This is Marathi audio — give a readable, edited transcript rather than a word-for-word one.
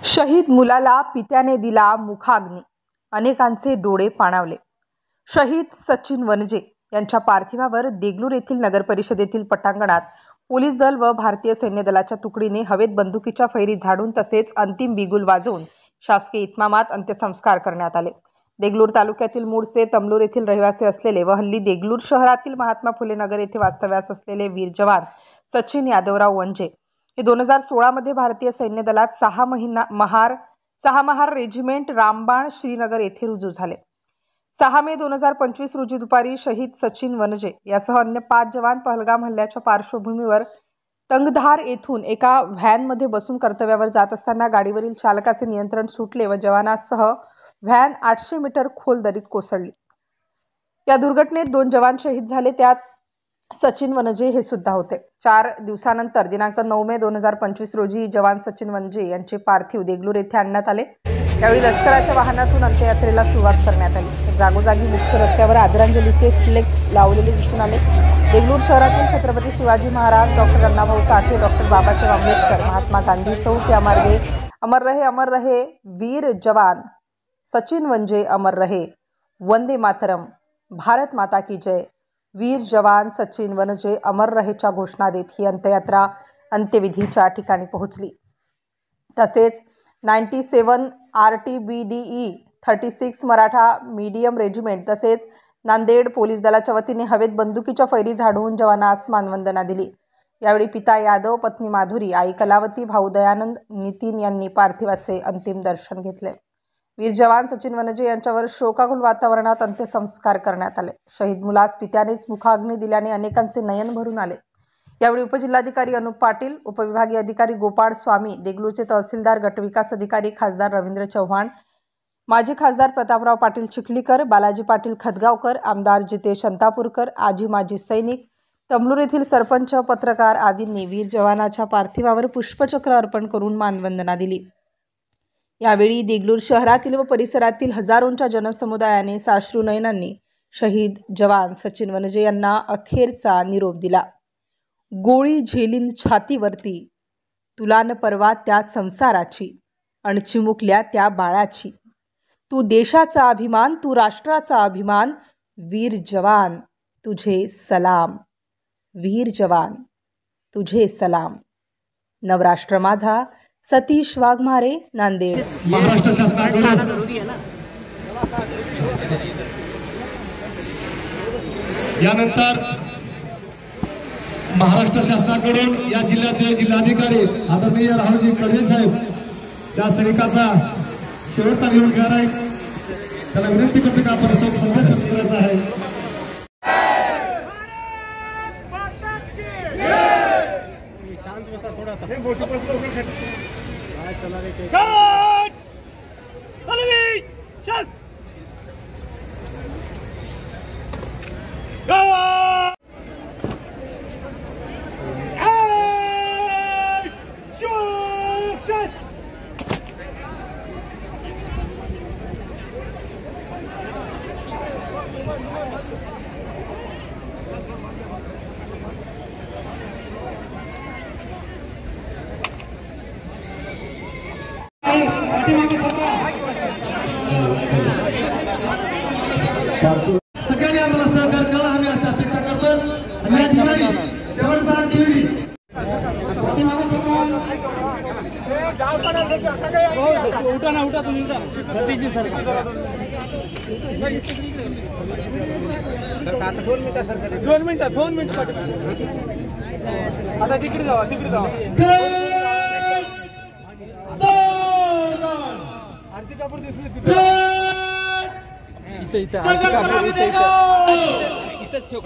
शहीद मुलाला पित्याने दिला मुखाग्नी, अनेकांचे डोळे पाणावले। शहीद सचिन वनजे यांच्या पार्थिवावर देगलूर येथील नगर परिषदेतील पटांगणात पोलीस दल व भारतीय सैन्य दलाच्या तुकडीने हवेत बंदुकीच्या फैरी झाडून तसेच अंतिम बिगुल वाजवून शासकीय इतमामात अंत्यसंस्कार करण्यात आले। देगलूर तालुक्यातील मूळचे तमलूर येथील रहिवासी असलेले व हल्ली देगलूर शहरातील महात्मा फुले नगर येथे वास्तव्यास असलेले वीर जवान सचिन यादवराव वनजे हे 2016 मध्ये भारतीय सैन्य दलात 6 महार रेजिमेंट रामबाण श्रीनगर येथे रुजू झाले। 6 मे 2025 रोजी दुपारी शहीद सचिन वनजे यासह अन्य 5 जवान पहलगाम हल्ल्याच्या पार्श्वभूमीवर तंगधार येथून एका व्हॅनमध्ये बसून कर्तव्यावर जात असताना गाडीवरील चालकाचे नियंत्रण सुटले व जवानासह व्हॅन 800 मीटर खोल दरीत कोसळली। या दुर्घटनेत 2 जवान शहीद झाले, त्यात सचिन वनजे हे सुद्धा होते। 4 दिवसानंतर दिनांक 9 मे 2025 रोजी जवान सचिन वनजे यांचे पार्थिव देगलूर येथे आणण्यात आले। यावेळी लष्कराच्या वाहनातून अंत्ययात्रेला सुरुवात करण्यात आली। जागोजागी मुख्य रस्त्यावर आदरांजलीचे फ्लेक्स लावलेले दिसून आले। देगलूर शहरातील छत्रपती शिवाजी महाराज, डॉक्टर अण्णाभाऊ साठे, डॉक्टर बाबासाहेब आंबेडकर, महात्मा गांधी चौक या मार्गे अमर रहे वीर जवान सचिन वनजे, अमर रहे, वंदे मातरम, भारत माता की जय, वीर जवान सचिन वनजे अमर रहेच्या घोषणा देत ही अंत्ययात्रा अंत्यविधीच्या ठिकाणी पोहोचली। तसेच 97 RTBDE 36 मराठा मीडियम रेजिमेंट तसेच नांदेड पोलीस दलाच्या वतीने हवेत बंदुकीच्या फैरी झाडून जवानास मानवंदना दिली। यावेळी पिता यादव, पत्नी माधुरी, आई कलावती, भाऊ दयानंद, नितीन यांनी पार्थिवाचे अंतिम दर्शन घेतले। वीर जवान सचिन वनजे यांच्यावर शोकाकुल वातावरणात अंत्यसंस्कार करण्यात आले। शहीद मुलास पित्यानेच मुखाग्नी दिल्याने अनेकांचे नयन भरून आले। यावेळी उपजिल्हाधिकारी अनुप पाटील, उपविभागीय अधिकारी गोपाळ स्वामी, देगलूरचे तहसीलदार, गटविकास अधिकारी खासदार रवींद्र चव्हाण, माजी खासदार प्रतापराव पाटील चिखलीकर, बालाजी पाटील खदगावकर, आमदार जितेश अंतापूरकर, माजी सैनिक, तमलूर येथील सरपंच, पत्रकार आदींनी वीर जवानाच्या पार्थिवावर पुष्पचक्र अर्पण करून मानवंदना दिली। यावेळी देगलूर शहरातील व परिसरातील हजारोंच्या जनसमुदायाने साश्रू नयनांनी शहीद जवान सचिन वनजे यांना अखेरचा निरोप दिला। गोळी झेलीन छातीवरती, तुला न परवा त्या संसाराची, अन चिमुकल्या त्या बाळाची, तू देशाचा अभिमान, तू राष्ट्राचा अभिमान, वीर जवान तुझे सलाम, वीर जवान तुझे सलाम। नवराष्ट्र माझा, सतीश वाघमारे, नांदेड। महाराष्ट्र शासनाकडून यानंतर महाराष्ट्र शासनाकडून या जिल्ह्याचे जिल्हाधिकारी आदरणीय राहुलजी कर्वे साहेब त्या सैनिकाचा शेवटचा निरोप घेणार आहे। त्याला विनंती करतो की आपण संदेश करायचा आहे। सगळ्यांनी आम्हाला सहकार करा, आम्ही अशी अपेक्षा करतो। आणि या ठिकाणी शेवटचा दिवशी उठा तुम्ही दोन मिनिट आता तिकडे जावा आरती कापूर दिसली इथं ठेव